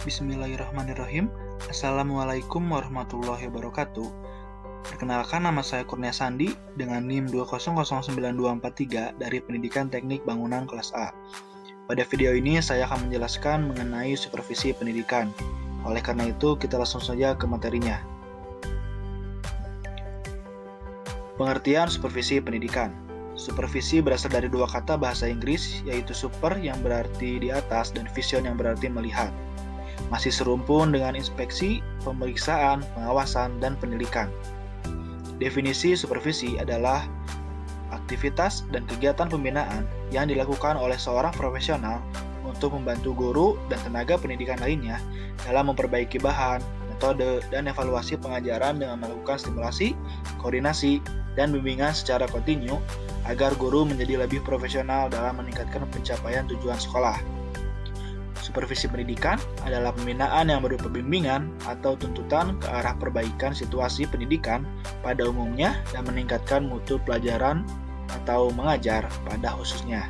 Bismillahirrahmanirrahim. Assalamualaikum warahmatullahi wabarakatuh. Perkenalkan, nama saya Kurnia Sandi dengan NIM 2009243 dari Pendidikan Teknik Bangunan kelas A. Pada video ini saya akan menjelaskan mengenai supervisi pendidikan. Oleh karena itu, kita langsung saja ke materinya. Pengertian supervisi pendidikan. Supervisi berasal dari dua kata bahasa Inggris, yaitu super yang berarti di atas dan vision yang berarti melihat. Masih serumpun dengan inspeksi, pemeriksaan, pengawasan, dan pendidikan. Definisi supervisi adalah aktivitas dan kegiatan pembinaan yang dilakukan oleh seorang profesional untuk membantu guru dan tenaga pendidikan lainnya dalam memperbaiki bahan, metode, dan evaluasi pengajaran dengan melakukan stimulasi, koordinasi, dan bimbingan secara kontinu agar guru menjadi lebih profesional dalam meningkatkan pencapaian tujuan sekolah. Supervisi pendidikan adalah pembinaan yang berupa bimbingan atau tuntutan ke arah perbaikan situasi pendidikan pada umumnya dan meningkatkan mutu pelajaran atau mengajar pada khususnya.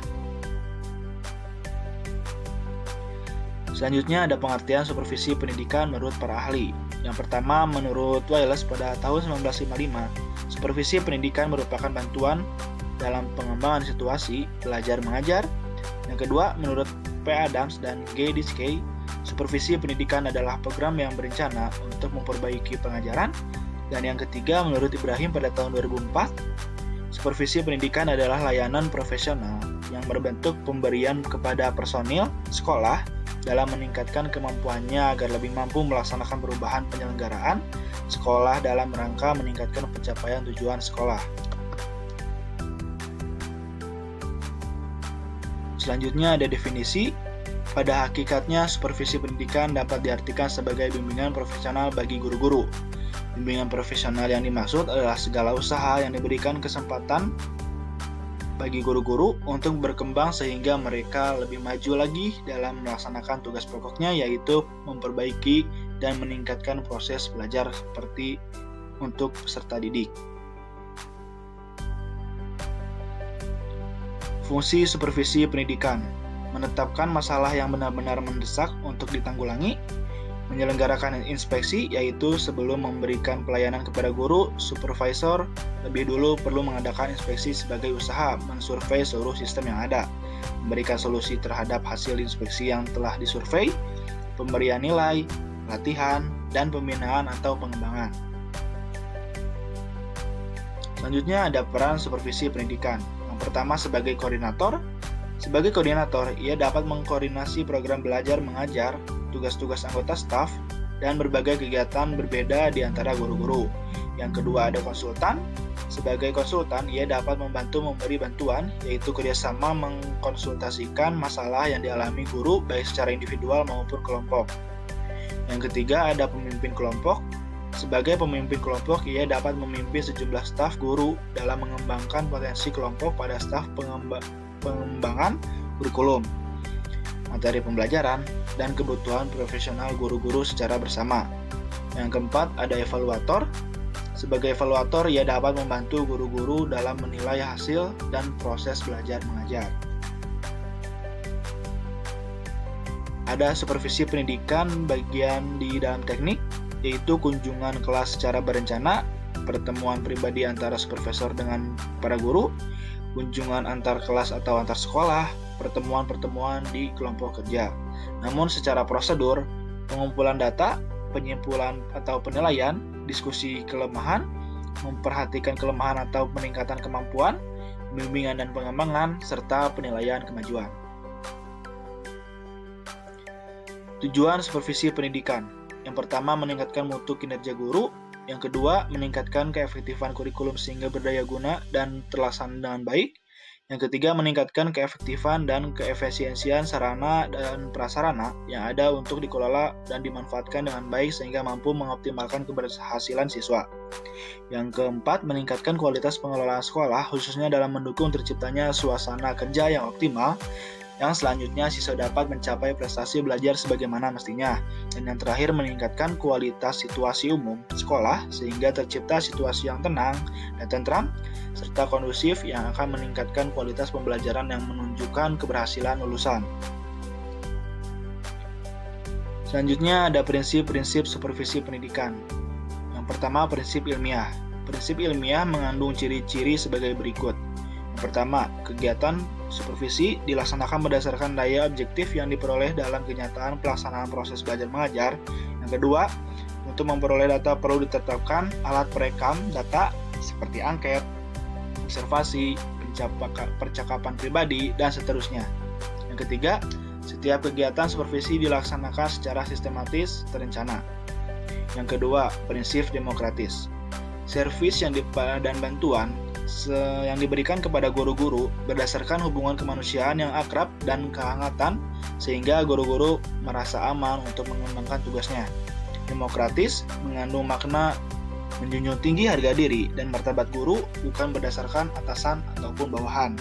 Selanjutnya ada pengertian supervisi pendidikan menurut para ahli. Yang pertama, menurut Wallace pada tahun 1955, supervisi pendidikan merupakan bantuan dalam pengembangan situasi belajar mengajar. Yang kedua, menurut P. Adams dan G. Diskey, supervisi pendidikan adalah program yang berencana untuk memperbaiki pengajaran. Dan yang ketiga, menurut Ibrahim pada tahun 2004, supervisi pendidikan adalah layanan profesional yang berbentuk pemberian kepada personil sekolah dalam meningkatkan kemampuannya agar lebih mampu melaksanakan perubahan penyelenggaraan sekolah dalam rangka meningkatkan pencapaian tujuan sekolah. Selanjutnya ada definisi. Pada hakikatnya, supervisi pendidikan dapat diartikan sebagai bimbingan profesional bagi guru-guru. Bimbingan profesional yang dimaksud adalah segala usaha yang diberikan kesempatan bagi guru-guru untuk berkembang sehingga mereka lebih maju lagi dalam melaksanakan tugas pokoknya, yaitu memperbaiki dan meningkatkan proses belajar seperti untuk peserta didik. Fungsi supervisi pendidikan: menetapkan masalah yang benar-benar mendesak untuk ditanggulangi, menyelenggarakan inspeksi, yaitu sebelum memberikan pelayanan kepada guru, supervisor lebih dulu perlu mengadakan inspeksi sebagai usaha mensurvei seluruh sistem yang ada, memberikan solusi terhadap hasil inspeksi yang telah disurvei, pemberian nilai, latihan, dan pembinaan atau pengembangan. Selanjutnya ada peran supervisi pendidikan. Yang pertama, sebagai koordinator. Sebagai koordinator, ia dapat mengkoordinasi program belajar mengajar, tugas-tugas anggota staf, dan berbagai kegiatan berbeda di antara guru-guru. Yang kedua ada konsultan. Sebagai konsultan, ia dapat membantu memberi bantuan, yaitu kerjasama mengkonsultasikan masalah yang dialami guru baik secara individual maupun kelompok. Yang ketiga ada pemimpin kelompok. Sebagai pemimpin kelompok, ia dapat memimpin sejumlah staf guru dalam mengembangkan potensi kelompok pada staf pengembangan kurikulum, materi pembelajaran, dan kebutuhan profesional guru-guru secara bersama. Yang keempat, ada evaluator. Sebagai evaluator, ia dapat membantu guru-guru dalam menilai hasil dan proses belajar mengajar. Ada supervisi pendidikan bagian di dalam teknik, yaitu kunjungan kelas secara berencana, pertemuan pribadi antara supervisor dengan para guru, kunjungan antar kelas atau antar sekolah, pertemuan-pertemuan di kelompok kerja. Namun secara prosedur, pengumpulan data, penyimpulan atau penilaian, diskusi kelemahan, memperhatikan kelemahan atau peningkatan kemampuan, bimbingan dan pengembangan, serta penilaian kemajuan. Tujuan supervisi pendidikan: yang pertama, meningkatkan mutu kinerja guru. Yang kedua, meningkatkan keefektifan kurikulum sehingga berdaya guna dan terlaksana dengan baik. Yang ketiga, meningkatkan keefektifan dan keefisiensian sarana dan prasarana yang ada untuk dikelola dan dimanfaatkan dengan baik sehingga mampu mengoptimalkan keberhasilan siswa. Yang keempat, meningkatkan kualitas pengelolaan sekolah khususnya dalam mendukung terciptanya suasana kerja yang optimal. Yang selanjutnya, siswa dapat mencapai prestasi belajar sebagaimana mestinya. Dan yang terakhir, meningkatkan kualitas situasi umum sekolah sehingga tercipta situasi yang tenang dan tentram serta kondusif yang akan meningkatkan kualitas pembelajaran yang menunjukkan keberhasilan lulusan. Selanjutnya ada prinsip-prinsip supervisi pendidikan. Yang pertama, prinsip ilmiah. Prinsip ilmiah mengandung ciri-ciri sebagai berikut. Yang pertama, kegiatan supervisi dilaksanakan berdasarkan daya objektif yang diperoleh dalam kenyataan pelaksanaan proses belajar mengajar. Yang kedua, untuk memperoleh data perlu ditetapkan alat perekam data seperti angket, observasi, percakapan pribadi, dan seterusnya. Yang ketiga, setiap kegiatan supervisi dilaksanakan secara sistematis, terencana. Yang kedua, prinsip demokratis. Servis dan bantuan yang diberikan kepada guru-guru berdasarkan hubungan kemanusiaan yang akrab dan kehangatan sehingga guru-guru merasa aman untuk mengembangkan tugasnya. Demokratis mengandung makna menjunjung tinggi harga diri dan martabat guru bukan berdasarkan atasan ataupun bawahan.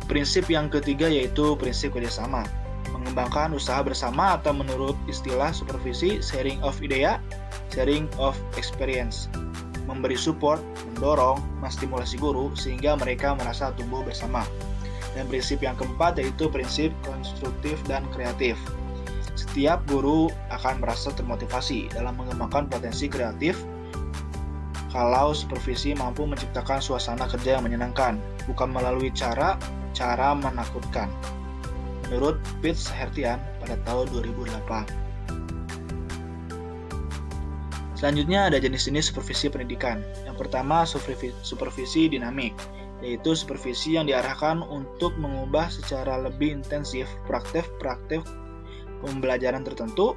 Prinsip yang ketiga yaitu prinsip kerjasama. Mengembangkan usaha bersama atau menurut istilah supervisi sharing of idea, sharing of experience. Memberi support, mendorong, menstimulasi guru sehingga mereka merasa tumbuh bersama. Dan prinsip yang keempat yaitu prinsip konstruktif dan kreatif. Setiap guru akan merasa termotivasi dalam mengembangkan potensi kreatif kalau supervisi mampu menciptakan suasana kerja yang menyenangkan, bukan melalui cara menakutkan. Menurut Pete Sahertian pada tahun 2008. Selanjutnya ada jenis-jenis supervisi pendidikan. Yang pertama, supervisi dinamik, yaitu supervisi yang diarahkan untuk mengubah secara lebih intensif praktek pembelajaran tertentu.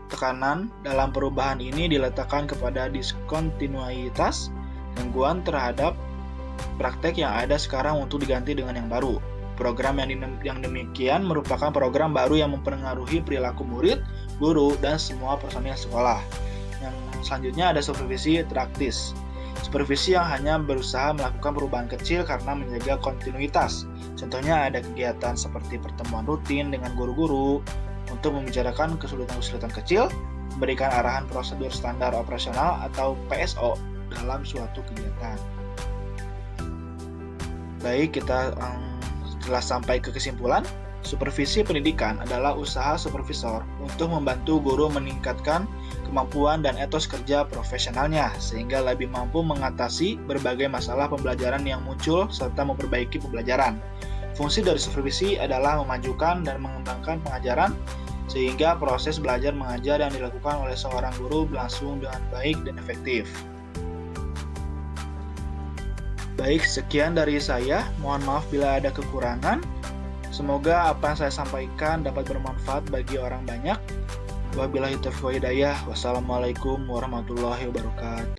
Tekanan dalam perubahan ini diletakkan kepada diskontinuitas, gangguan terhadap praktek yang ada sekarang untuk diganti dengan yang baru. Program yang demikian merupakan program baru yang mempengaruhi perilaku murid, guru, dan semua personil sekolah. Yang selanjutnya ada supervisi praktis. Supervisi yang hanya berusaha melakukan perubahan kecil karena menjaga kontinuitas. Contohnya ada kegiatan seperti pertemuan rutin dengan guru-guru untuk membicarakan kesulitan-kesulitan kecil, memberikan arahan prosedur standar operasional atau PSO dalam suatu kegiatan. Baik, kita telah sampai ke kesimpulan. Supervisi pendidikan adalah usaha supervisor untuk membantu guru meningkatkan kemampuan dan etos kerja profesionalnya sehingga lebih mampu mengatasi berbagai masalah pembelajaran yang muncul serta memperbaiki pembelajaran. Fungsi dari supervisi adalah memajukan dan mengembangkan pengajaran sehingga proses belajar mengajar yang dilakukan oleh seorang guru berlangsung dengan baik dan efektif. Baik, sekian dari saya. Mohon maaf bila ada kekurangan. Semoga apa yang saya sampaikan dapat bermanfaat bagi orang banyak. Wabillahi taufiq wal hidayah. Wassalamualaikum warahmatullahi wabarakatuh.